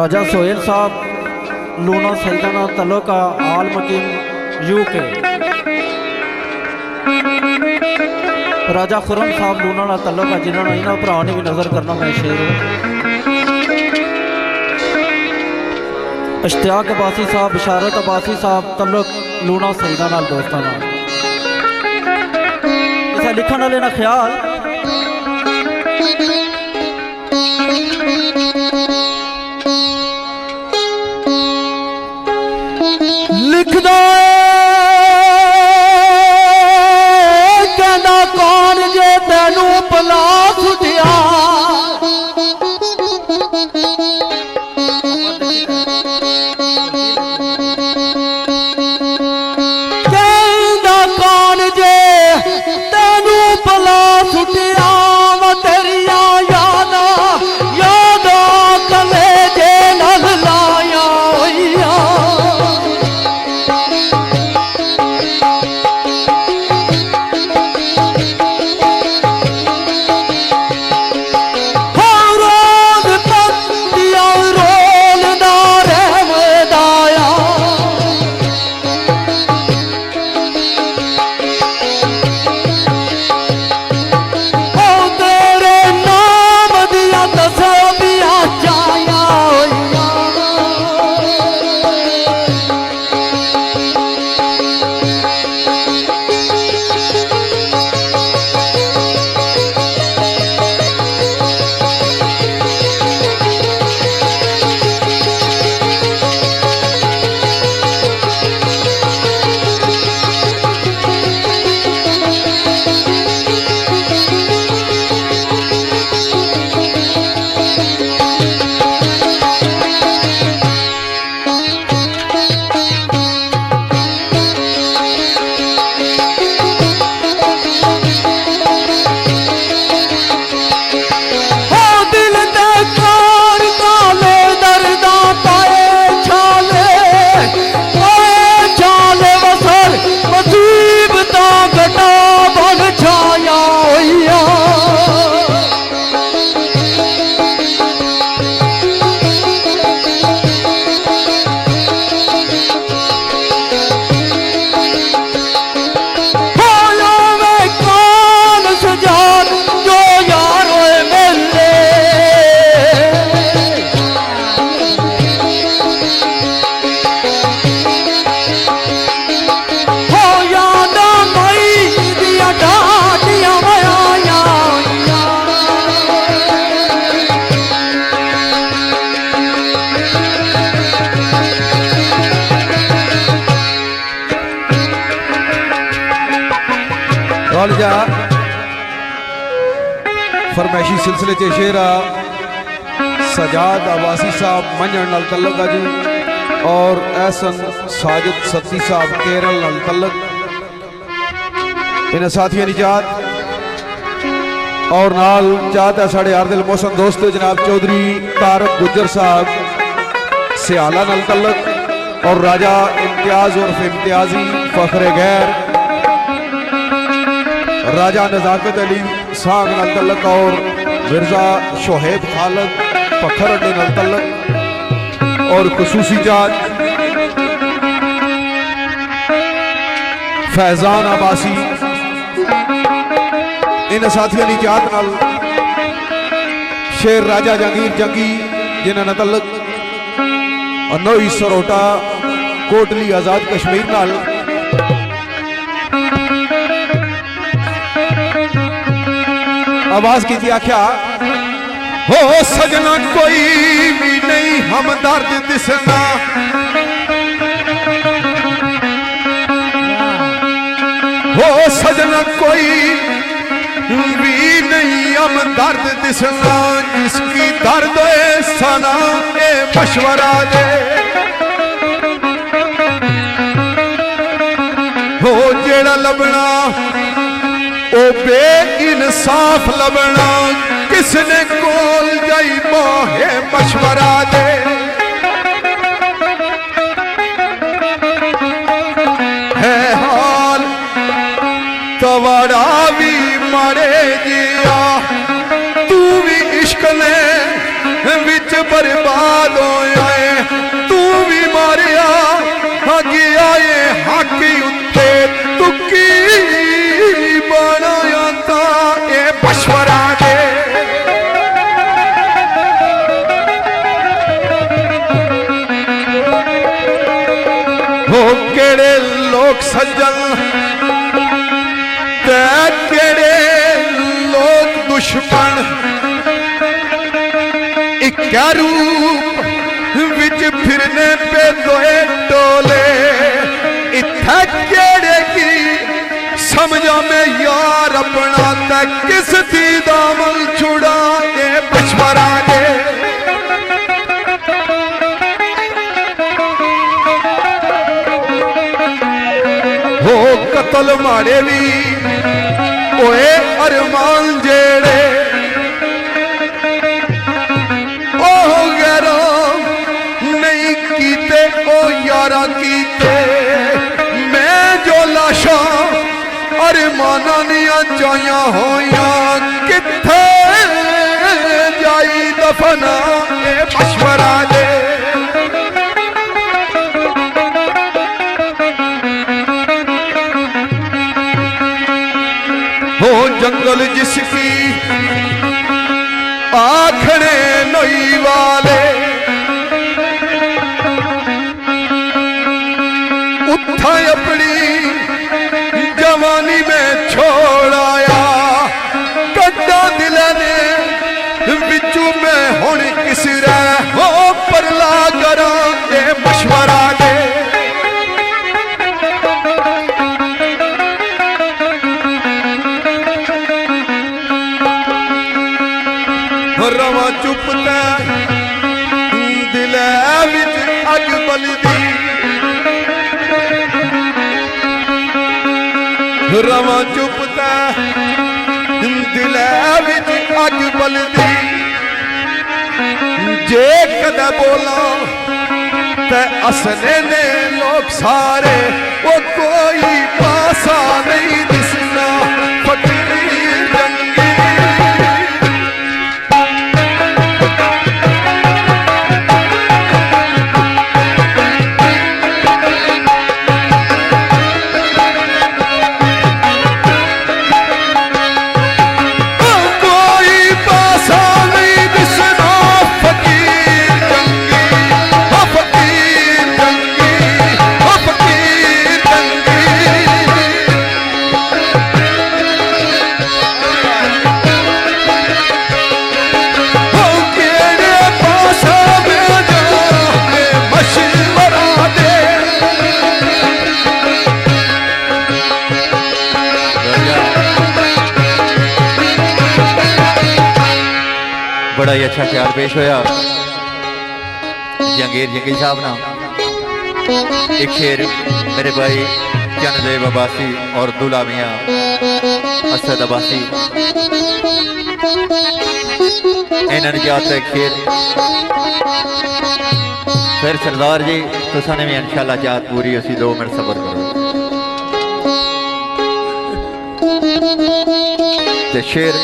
राजा सोहेल साहब लूना सल्तनत तालुका आल मकीम यूके। राजा खुरम साहब लूना ना तालुका जिन्होंने इन्होंने भरा ने भी नज़र करना मैं शेर इश्तियाक अब्बासी साहब बिशारत अब्बासी साहब तल्लुक लूना सईदा नाल दोस्तां नाल इसे लिखण वाले ना ख्याल लिखदा कहना कौन जे तेनू पला सुटिया कहना कौन जे तेनू पला सुटिया व तेरिया यादा यादा कले जे नल लाया होइया फरमैशी सिलसिले च शेरा सजाद अब्बासी साहब मंझण नाल तल्लक जी और एहसन साजिद सत्ती साहब केरल नाल तल्लक इन साथियों की चाहत और नाल चाहत है साढ़े यार दिल मोहसन दोस्त जनाब चौधरी तारक गुज्जर साहब सियाला नाल तल्लक और राजा इम्तियाज और इम्तियाजी फखरे गैर राजा नजाकत अली साग नाल तल्लक और मिर्जा शोहेब खालद पत्थर अड्डे नाल तल्लक और खुसूसी जात फैजान अब्बासी इन साथियों की जात नाल शेर राजा जहांगीर जंगी जिन्होंने तल्लक नोई सरोटा कोटली आजाद कश्मीर नाल आवाज की आख्या हो सजना कोई भी नहीं हम दर्द दिसना हो सजना कोई भी नहीं हम दर्द दिसना जिसकी दर्द सना ए मशवरा दे हो जेड़ा लबना ओ बे इंसाफ लबना किसने कोल जाई मोहे मशवरा दे है हाल तवाड़ा भी मारे जिया तू भी इश्क ने विच बर्बाद होया लोग सज्जन ते केड़े लोग दुश्मन इक्या रूप विच फिरने पे दोए टोले इत्थे केड़े की समझा में यार अपना ते किस थी दामन छुड़ा के बचपरा दे हो कतल मारे भी ओए अरमान जेड़े ओह गैरा नहीं कीते ओ यारा कीते मैं जो लाशा अरमाना निया जाया होया किथे जाई दफना ए मशवरा दे हो जंगल जिसकी आखड़े नई वाले उठा अपनी जवानी में छोड़ आया कड्डा दिल ने बिचू में हुण किस रह हो परला करा के मशवरा दे रवा चुपता दिल विच अग बलदी रवा चुपता दिल विच अग बलदी जे कदे बोला ते असने ने लोग सारे वो कोई पासा नहीं दिसना फकीर जंगी बड़ा ही अच्छा ख्याल पेश होया जहांगीर जंगी साहब ना एक शेर मेरे भाई चंदेव अब्बासी और दुला मियां असद अब्बासी इन्होंने याद एक शेर फिर सरदार जी तुसाने भी इंशाल्लाह याद पूरी उसी 2 मिनट सबर करो शेर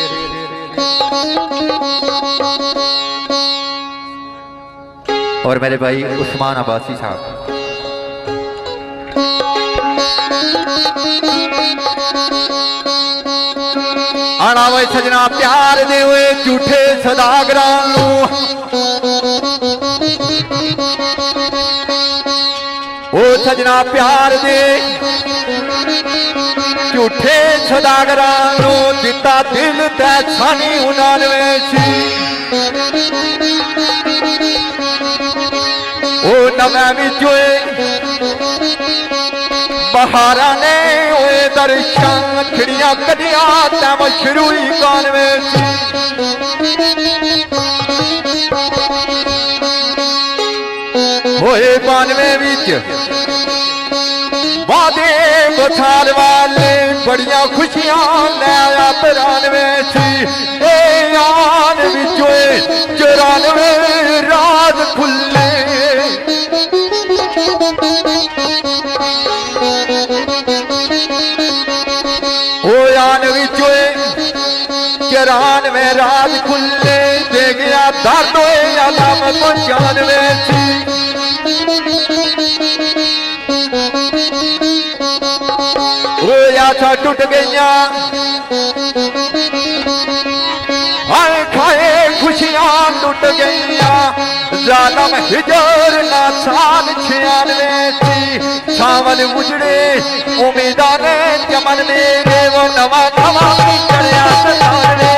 और मेरे भाई उस्मान अब्बासी साहब आना वे सजना प्यार दे हुए झूठे सदागरां नूं ओ सजना प्यार दे झूठे सदागरां नूं दिता दिल ते सानी 99 सी ओ नवे विचोए बहारा ने ओए दर्शन खिड़ियां कदिया ते मशरूई 91 होए 92 विच वादे बसाल वाले बड़िया खुशियां नया 93 सी आन विचोए 94 राज खुले आन विचोए 94 राज खुले दे गया दर्द होए आलम 95 सी आशा टूट गई हाय खाए खुशियां टूट गई जालम हिजर ना साल 96 छावल उजड़े उम्मीदा ने चमन मेरे वो नवा नवा चढ़िया सतावे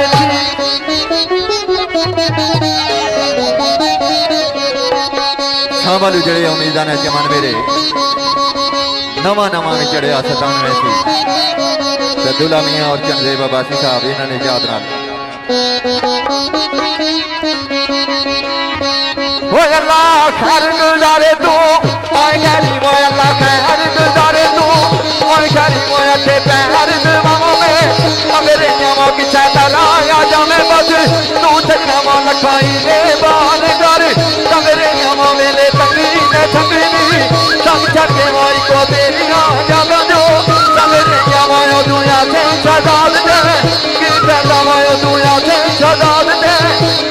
छावल उजड़े उम्मीदा ने चमन मेरे नवा नवा चढ़िया 97 सी दुला मियां और चंदेव बाबासी साहब इन्होंने याद नाल वो अल्लाह खैर गुजारे तू और गैरी वो अल्लाह खैर गुजारे तू और गैरी वो अच्छे पैर दवाओं में मेरे न्यामों की चैतला या जामे बज तू चन्यामों लखाई ले बाल कर मेरे न्यामों मेले तंगी ने छंगनी संग छटे वाई को तेरी जागा जो मेरे न्यामों दुनिया से शदाद दे कि पैदा वायो दुनिया से शदाद दे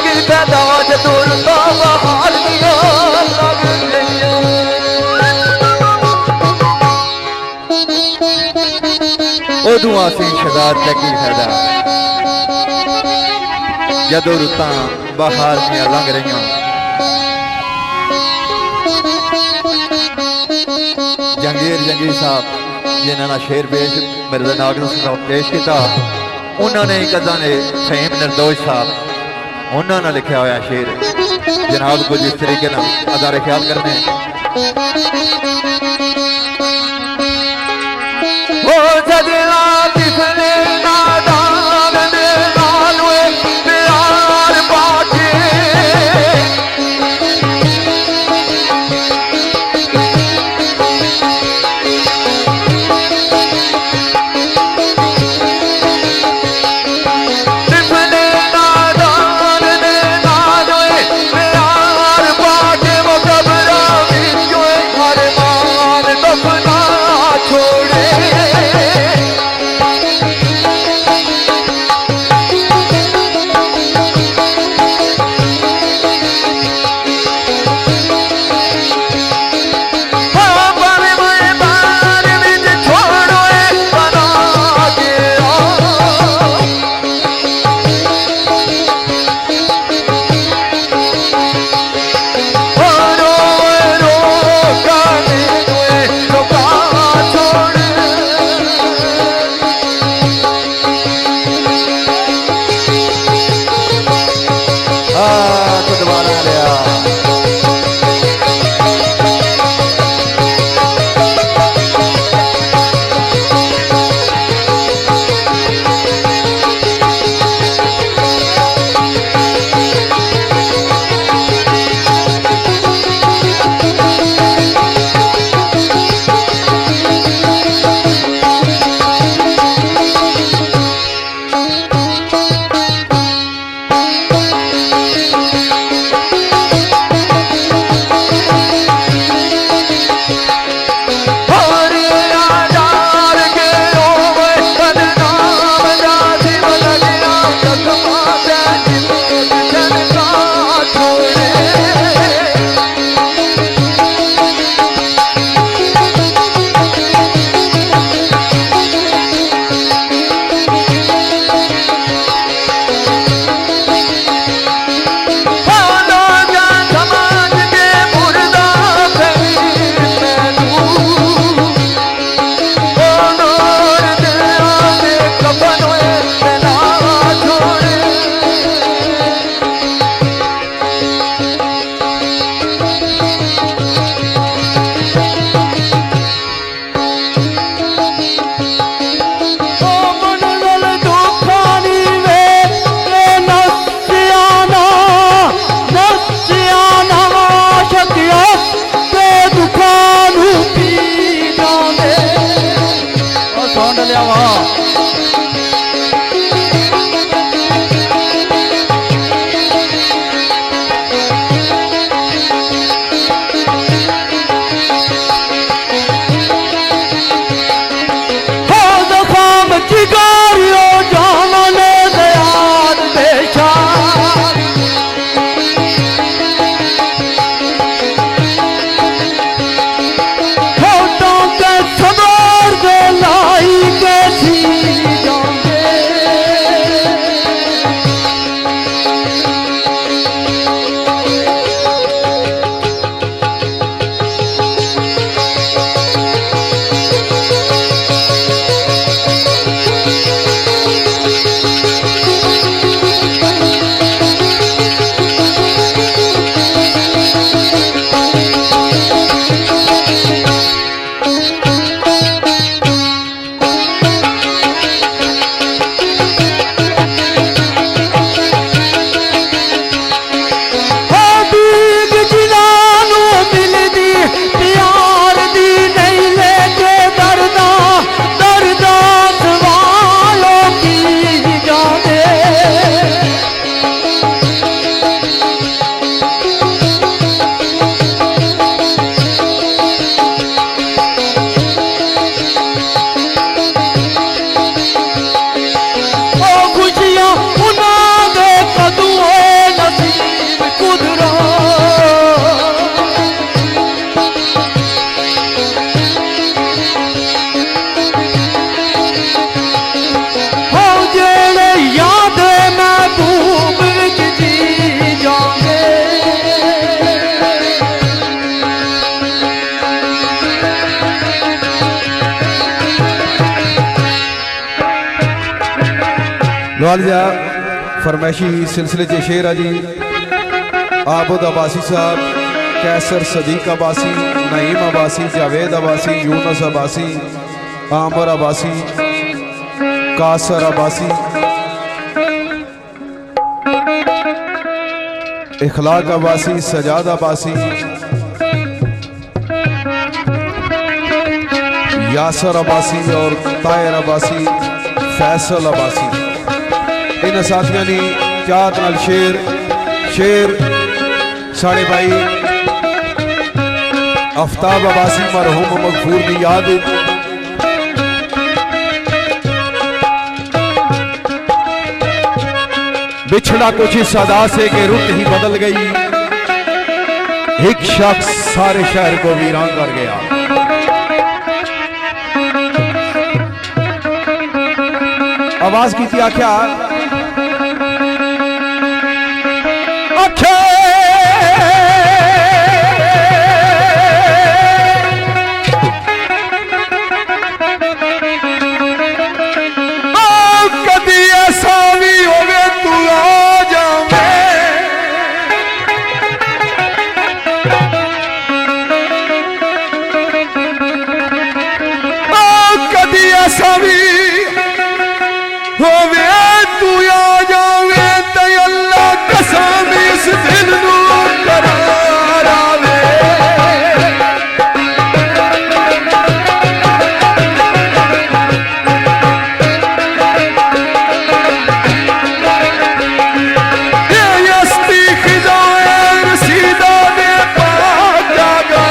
कि पैदा वाज दूर तो बाहर दियो लग गया ओ दुआ से शदाद तकी फैदा जदों रुतां बाहर दियां लंघ रहियां जंगीर जंगीर साहब जिन्होंने शेर पेश मिर्जा नाग पेश किया उन्होंने कदा ने फहीम निर्दोष साहब उन्होंने लिखा हुआ शेर जनाब को जिस तरीके ना अदारे ख्याल करने ओ सजना तिसने नादान दे नालवे प्यार बाटे वालजा फरमैशी सिलसिले च शेर है जी। आबुद अब्बासी साहब, कैसर सदीक अब्बासी, नईम अब्बासी, जावेद अब्बासी, यूनुस अब्बासी, आमर अब्बासी, कासर अब्बासी, इखलाक अब्बासी, सजाद अब्बासी, यासर अब्बासी और तायर अब्बासी, फैसल अब्बासी। इन साथियों ने चाहत नाल शेर साढ़े भाई आफ्ताब अब्बासी मरहूम मगफूर की याद। बिछड़ा कुछ इस अदा से कि रुत ही बदल गई, एक शख्स सारे शहर को वीरान कर गया। आवाज की थी आख्या कदी ऐसा भी होवे तू आ जावे, कदी ऐसा भी होवे तू आ जावे, ते अल्लाह कसम इस दिल नू करार आवे। ये यस्ती खिज़ाए रसीदा दे पाक जागा,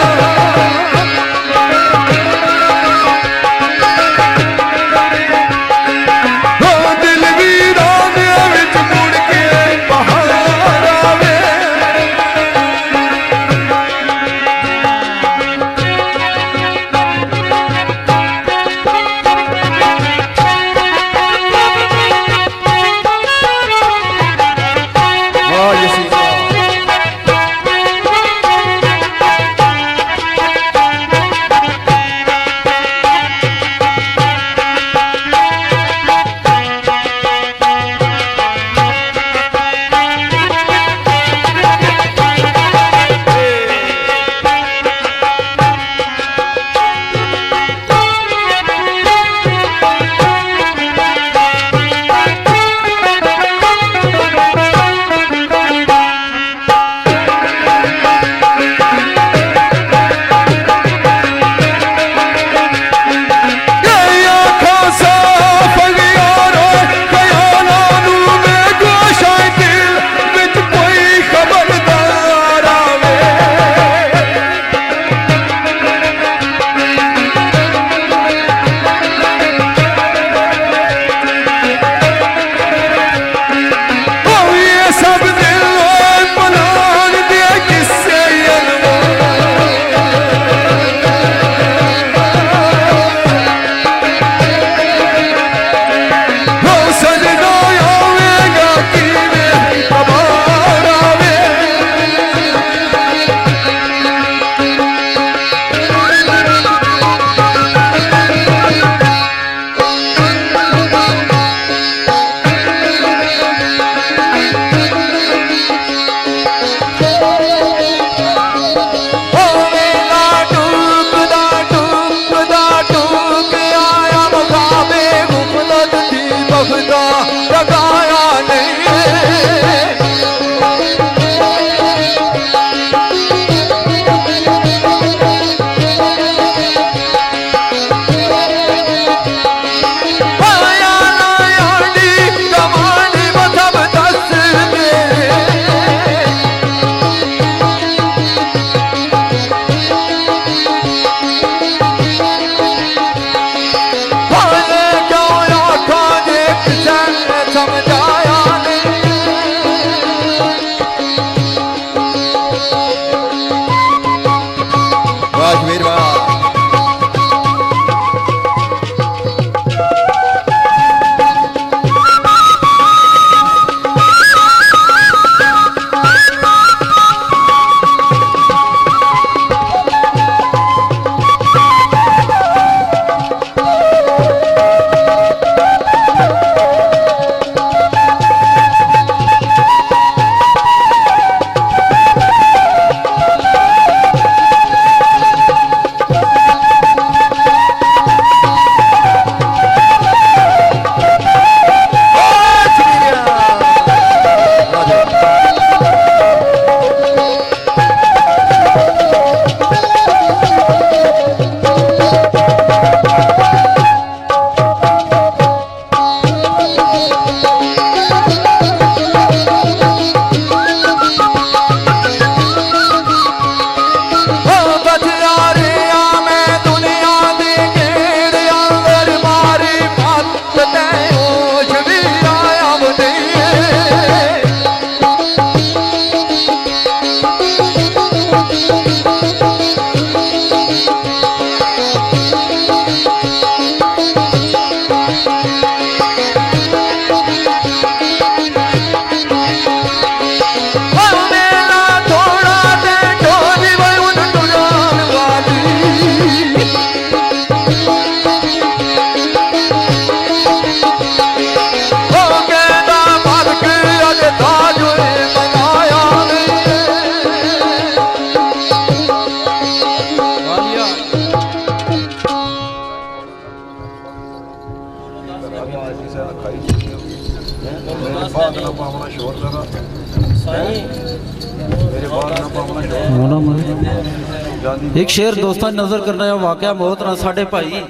एक शेर दोस्तों नजर करना है वाकया मौत ना साढ़े भाई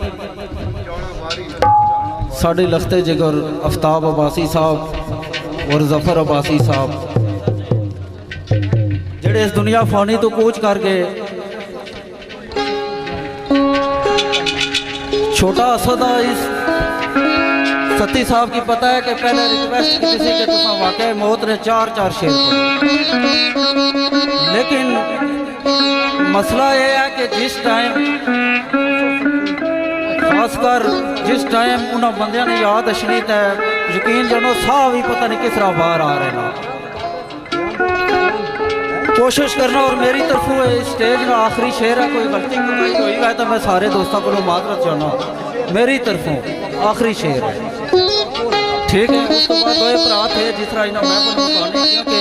साढ़े लखते जिगर आफ्ताब अब्बासी साहब और जफर अब्बासी साहब जेड़े इस दुनिया फानी तो कूच कर गए। छोटा असदा इस सती साहब की पता है कि पहले रिक्वेस्ट की थी कि तुम वाकई मौत ने 4-4 शेर पढ़े, लेकिन मसला ये है कि जिस टाइम खासकर जिस टाइम उन्होंने बंदिया ने याद अछनी है यकीन जानो साह भी पता नहीं किस तरह बाहर आ रहे ना। कोशिश करना और मेरी तरफों स्टेज का आखिरी शेर है, कोई गलती कोई हुई है तो मैं सारे दोस्तों को माजरत चाहना, मेरी तरफों आखिरी शेर है ठीक है। उस तो बाद दो भरा थे जिस तरह इन्होंने महफिल मुकाने क्योंकि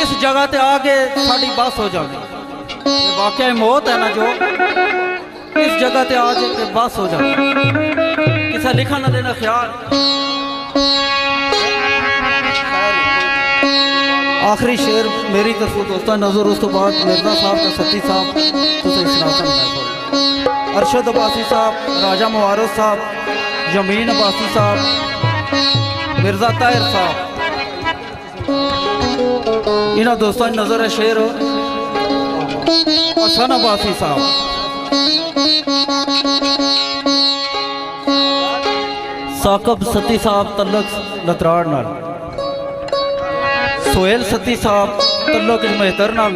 इस जगह ते आके साड़ी बस हो जाती वाकई मौत है ना जो इस जगह ते आज के बस हो जाती किसा लिखा ना देना ख्याल। आखिरी शेर मेरी तरफों दोस्तों नजर उस तो बाद मिर्जा साहब का सती साहब अरशद अब्बासी साहब राजा मुबारक साहब जमीन अब्बासी साहब मिर्जा ताहिर साहब इन्होंने दोस्तों नजर है शेर हसन अब्बासी साहब साकब सती साहब तल्लक लतराड़ नाल सोहेल सती साहब तल्लक मेहतर नाल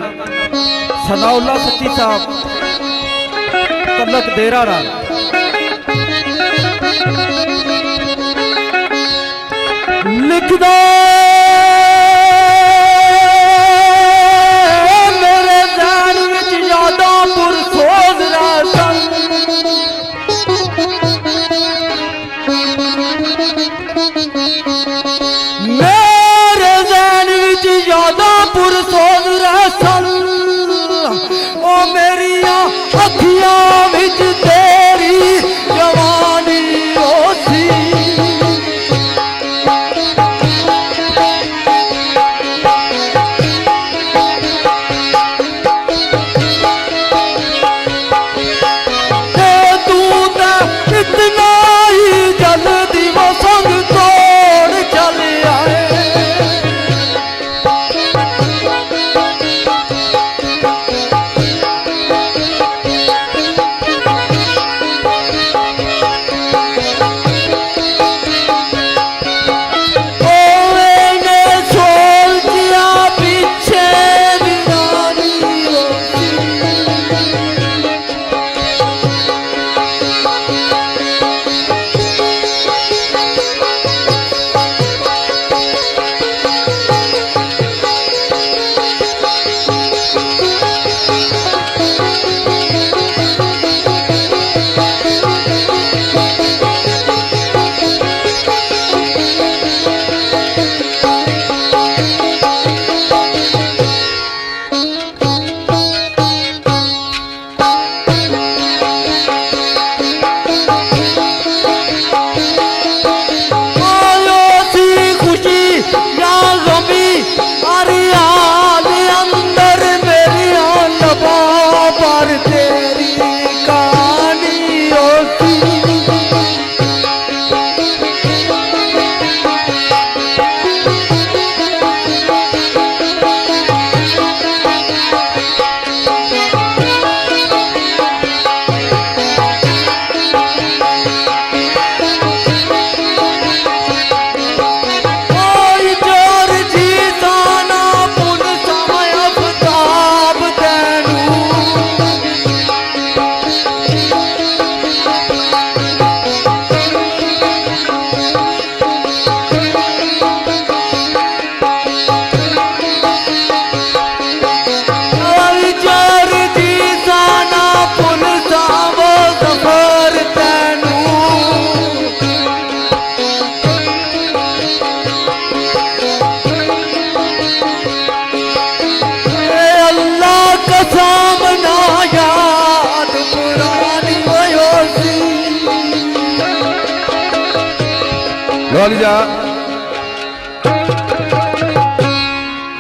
सनाउल्ला सती साहब तल्लक देरा नाल लिख दो मेरे ध्यान विच यादां पुरसोज रासन मेरे ध्यान विच यादां पुरसोज रासन ओ मेरिया अखियां विच तेरी जवानी होसी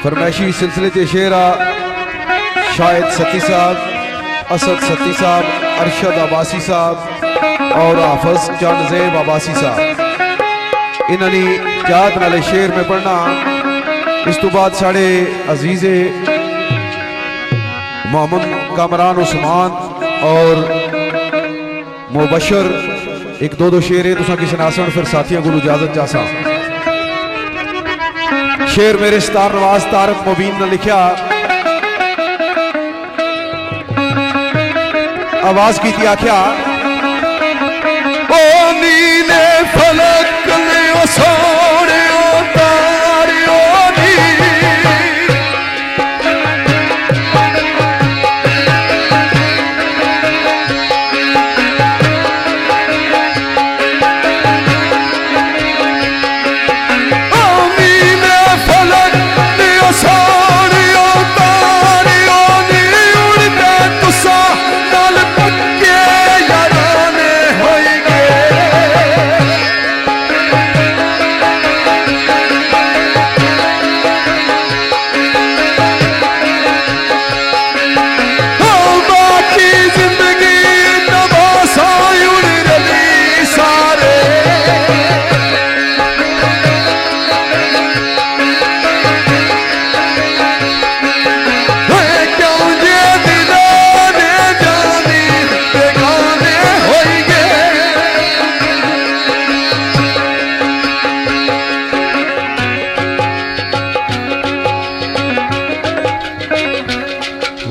फरमाइशी सिलसिले के शेरा शाहिद सती साहब, असद सती साहब, अरशद अब्बासी साहब और हाफज चंद ज़ैब अब्बासी साहब इन्होंने जात नाले शेर में पढ़ना। इस तो बाद साढ़े अजीज़े मोहम्मद कामरान उस्मान और मुबशर एक दो शेर है तुसा किसी नासन फिर साथियों को इजाजत जासा। शेर मेरे स्टार नवाज तारक मुबीन ने लिखा, आवाज की थी आख्या ओ नीले फलक ने ओ सोने ओ तारियो नी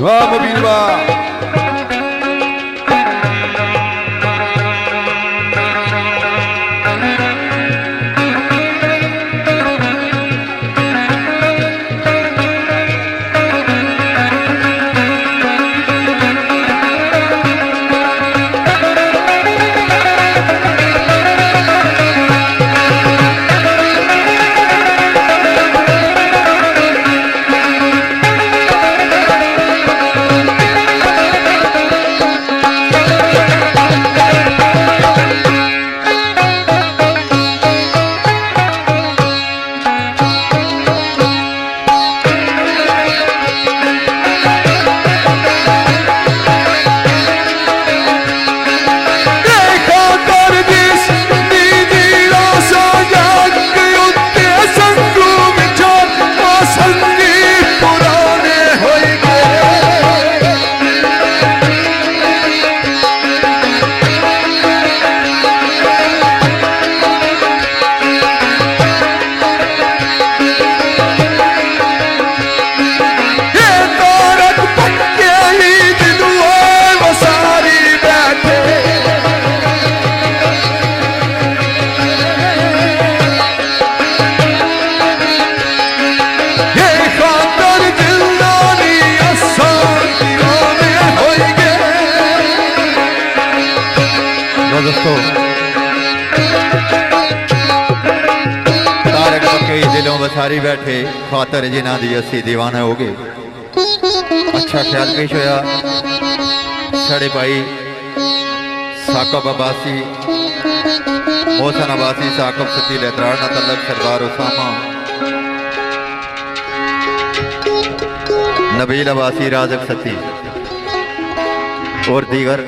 वाह मुबीन वाह। दोस्तों तारक पक्के दिलों बसारी बैठे खातर जिन्हां दी असी दीवाना हो गए। अच्छा ख्याल पेश होया साढ़े भाई साकब अब्बासी, मोहसन अब्बासी, साकब सती लहरार ना तलक सरदार उसामा, नबील अब्बासी, राजक सती और दीगर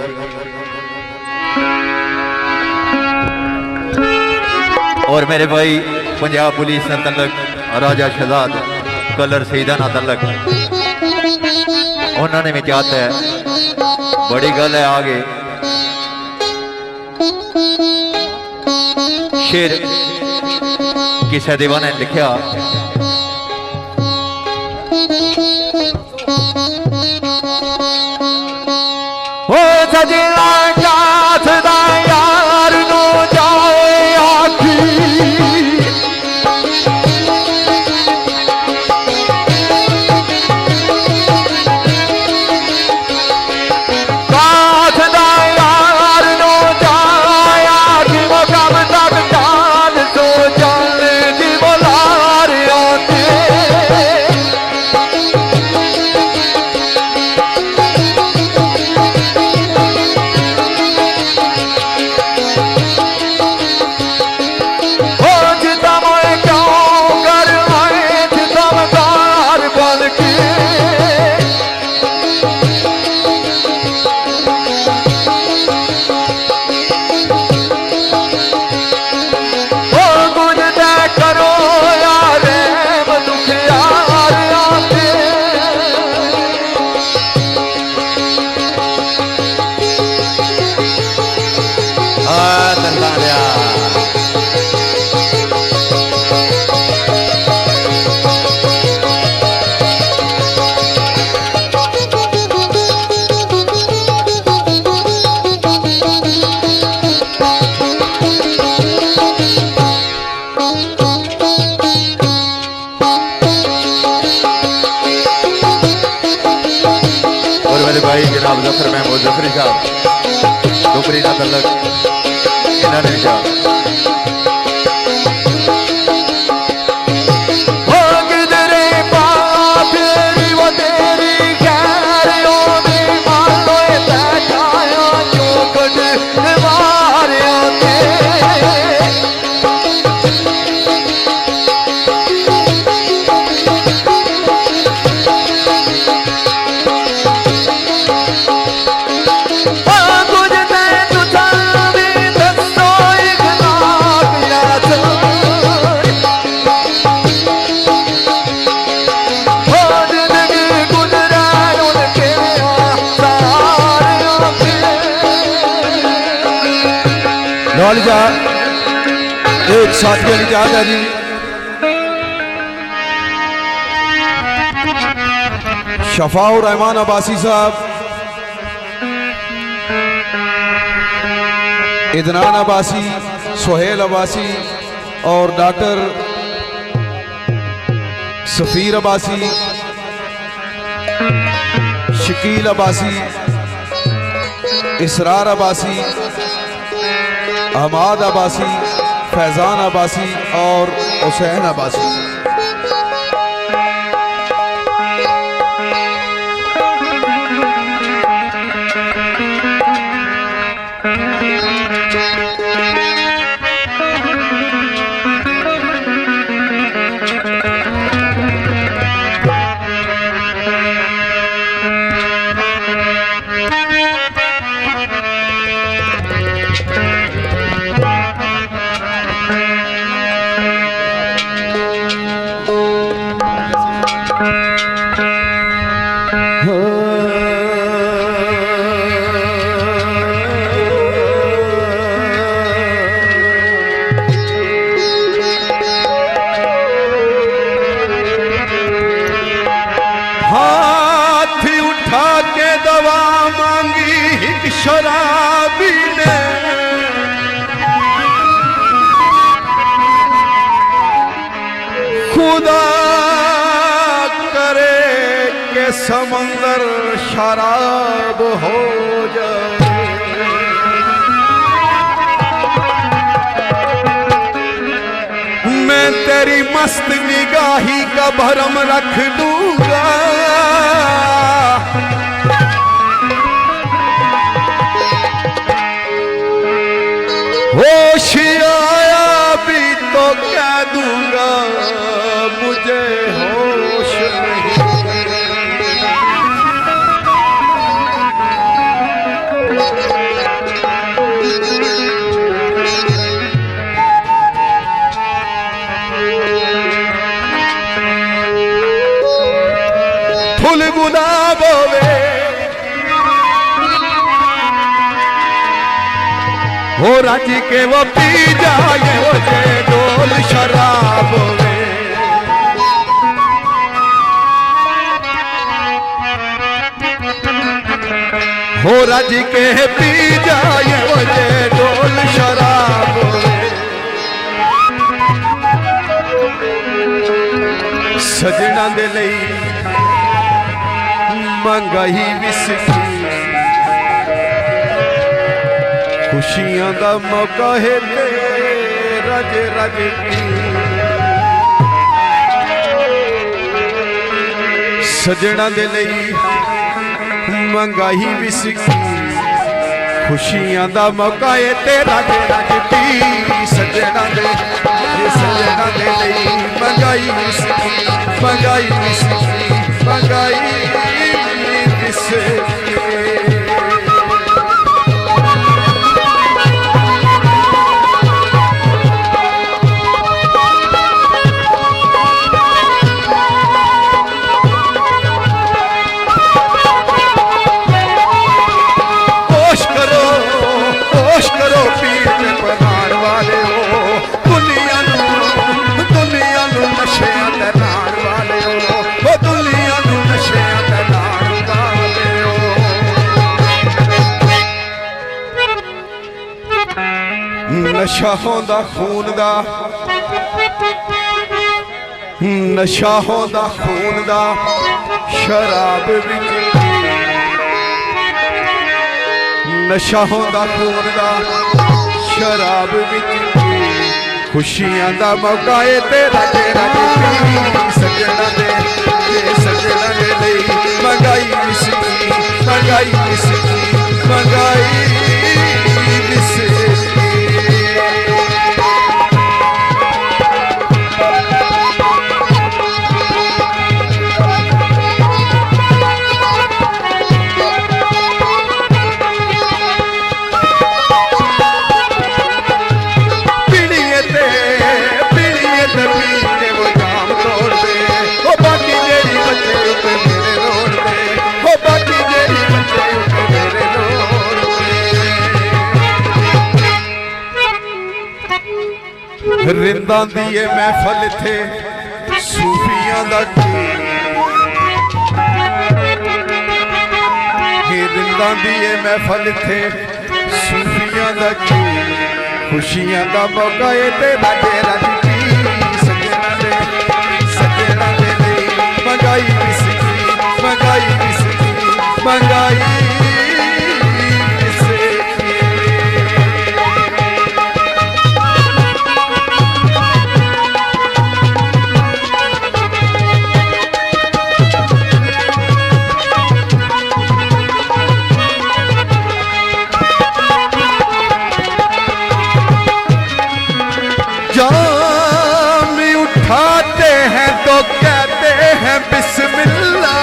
और मेरे भाई पंजाब पुलिस न तलक राजा शहजाद कलर सईदा न तलक उन्होंने भी चाहता है बड़ी गल है आगे शेर किसी दीवाने ने लिखा ओ सजना साथ दा यार नो जाए आखी साथ दा यार नो जाए आखी वो कब तक जान सो जाने दी बोलार आते मेरे भाई जनाब जफर महमूद जफरी साहब डुबरी का तलक इन्होंने भी जा नौलिजा एक साथी वाली याद है जी। शफाउर रहमान अब्बासी साहब, इदनान अब्बासी, सोहेल अब्बासी और डॉक्टर सफीर अब्बासी, शकील अब्बासी, इसरार अब्बासी, अहमद अब्बासी, फैज़ान अब्बासी और हुसैन अब्बासी। शराबी ने खुदा करे के समंदर शराब हो जाए। मैं तेरी मस्त निगाही का भरम रख दूंगा, होश आया भी तो कह दूंगा मुझे होश नहीं। फूल गुलाब होवे हो रज के वो पी जाए वो जे डोल शराब होवे। हो रज के पी जाए वो जे डोल शराब होवे। सजना दे लई मंगाई विस्की, खुशियां दा मौका है ते रज रज की। सजना दे लई मंगाई विस्की, खुशियां दा मौका है ते रज रज पी। सजना दे लई मंगाई विस्की, मंगाई विस्की, मंगाई विस्की। नशा होंदा खून दा, नशा होंदा खून दा, शराब विच नशा होंदा खून दा शराब विच खुशियां दा मौका ए ते रज रज पी सजना दे लई मंगाई विस्की मंगाई विस्की मंगाई विस्की रिंदा दी महफल थे सूफियां दा रिंदा दी महफल थे सूफियां दा खुशियां दा मौका ए ते राजे राजी सजना दे लई मंगाई विस्की मंगाई विस्की मंगाई जाम उठाते हैं तो कहते हैं बिस्मिल्लाह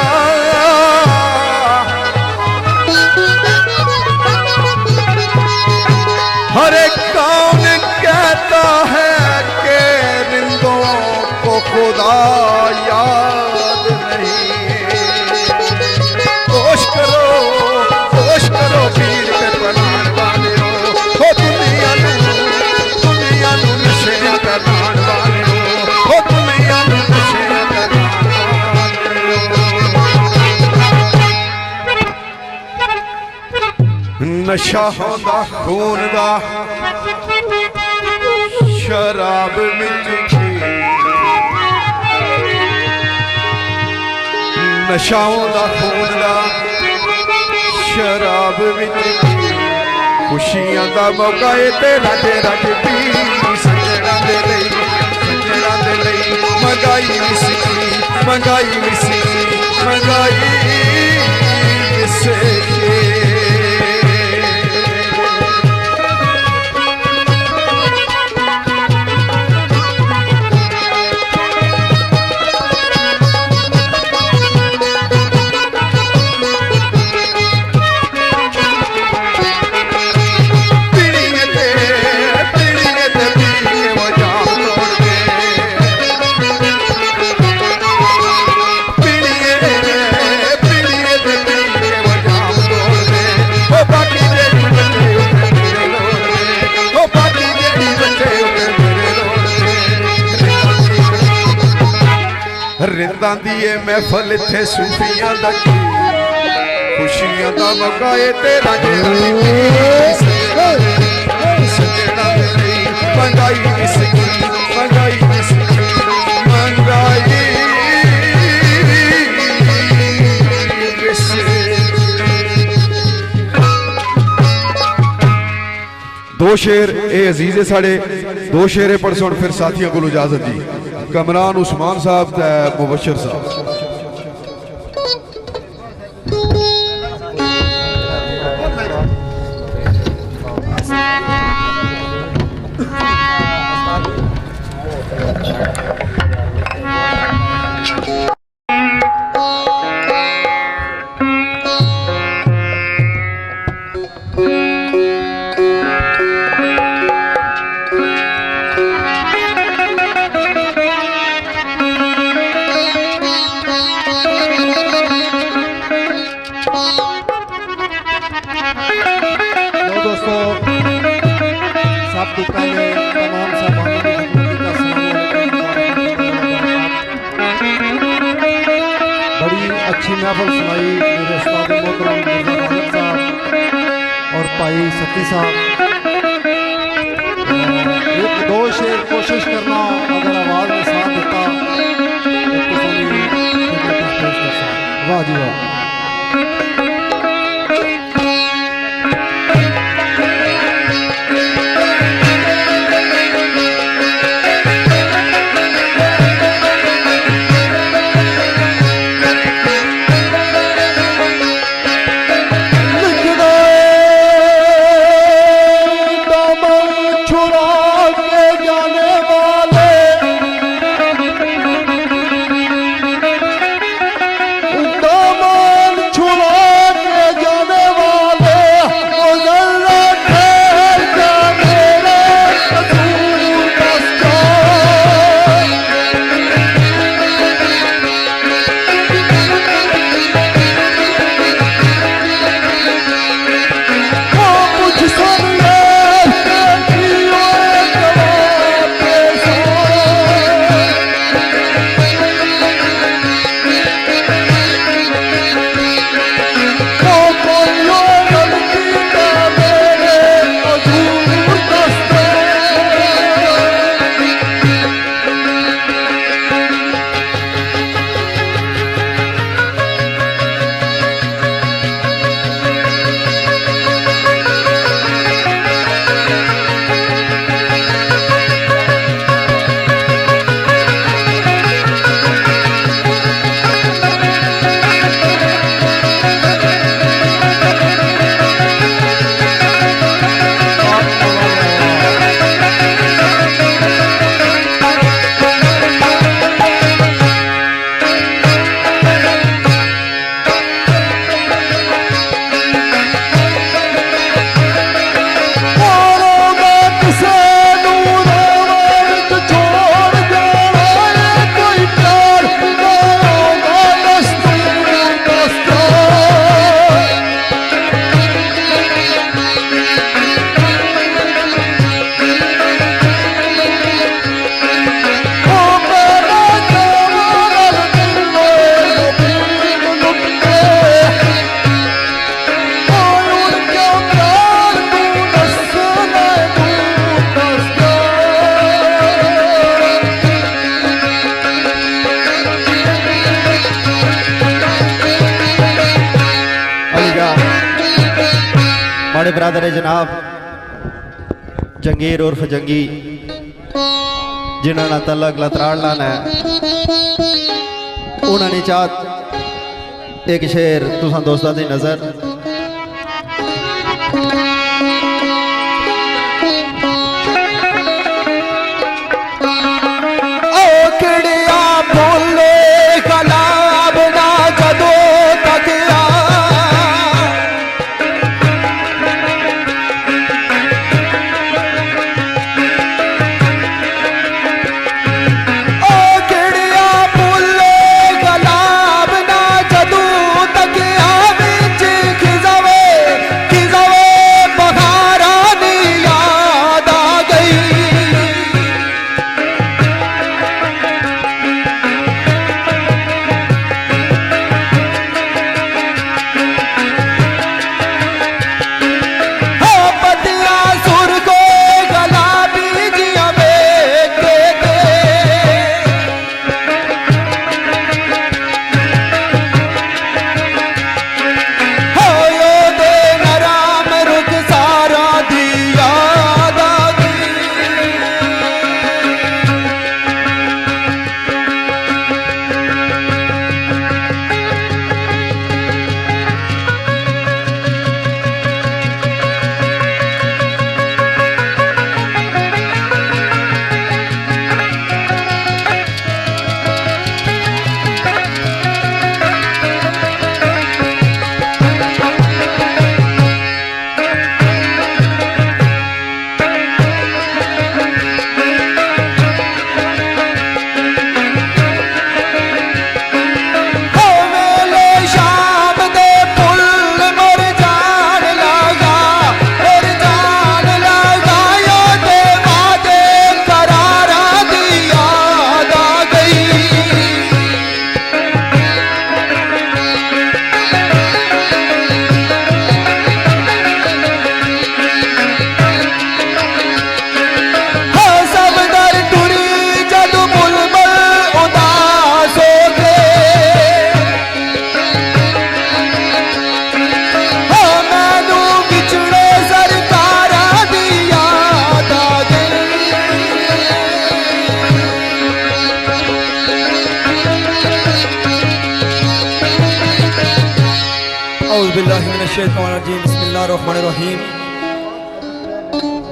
हर एक कौन कहता है कि रिंदों को खुदा याद नहीं कोश करो पीर पे बनाने वाले हो दुनिया नू नशे करवाने वाले हो दुनिया नू नशे करवाने वाले नशा होंदा खून दा शराब विच नशा होंदा खून दा शराब विच खुशियां दा मौका ए ते रज रज पी सजना दे लई मंगाई विस्की मंगाई विस्की मंगाई विस्की रिंदा दी महफल थे सूफियां दा खुशियां दा मौका ए ते रज सजना दे लई मंगाई विस्की मंगाई विस्की मंगाई दो शेर ए अजीज है साढ़े दो शेर पढ़ सुन फिर साथियों को इजाजत दी कमरान उस्मान साहब मुबशर साहब अच्छी महफल सुनाई मेरे उस्ताद मोहतरम मिर्ज़ा खालिद साहब और भाई सती साहब। एक दो शेर कोशिश करना अगर आवाज़ में साथ देता वाह जी वाह। साढ़े बरादर है जनाब जंगीर उर्फ जंगी जिन्होंने तलक लतराड़ लाना है उन्होंने चाहत एक शेर तुसा दोस्तों की नज़र बिस्मिल्लाहिर्रहमानिर्रहीम।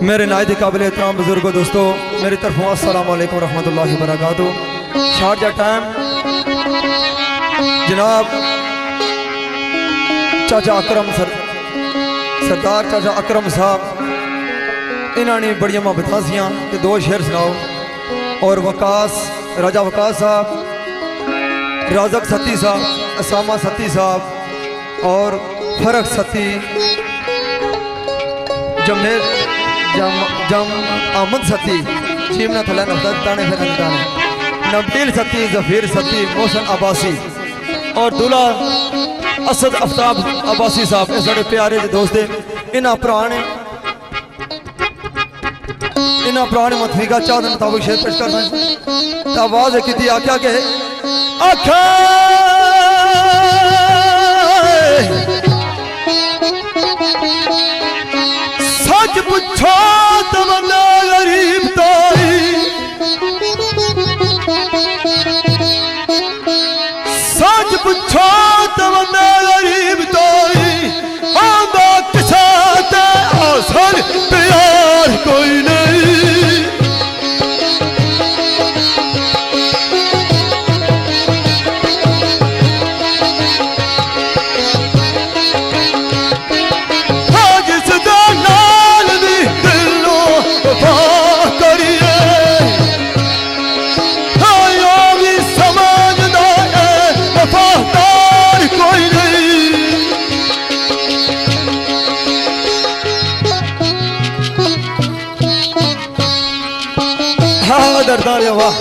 मेरे नायत काबिल एहतराम बुजुर्गों दोस्तों मेरी तरफों अस्सलाम वालेकुम रहमतुल्लाहि वबरकातुहू। शारजा टाइम जनाब चाचा अकरम सरदार चाचा अकरम साहब इन्होंने बड़िया मोहब्बत सियां कि दो शेर सुनाओ और वकास राजा वकास साहब राजक सती साहब असामा सती साहब और फरक सती जमेर जम अहमद सती चीमना थला नफदत ताने फिर ताने नबील सती जफीर सती मोहसन अब्बासी और दूल्हा असद आफ्ताब अब्बासी साहब ये साढ़े प्यारे दोस्त है। इन्होंने पुराने मतफीका चाह मुताबिक शेर पेश करना है। आवाज की थी आख्या के आखा सच पुछो तो बंदा गरीब ताई सच पुछो तो बंदा गरीब ताई आंदा किसा ते आसन प्यार कोई नहीं। दरदार वाह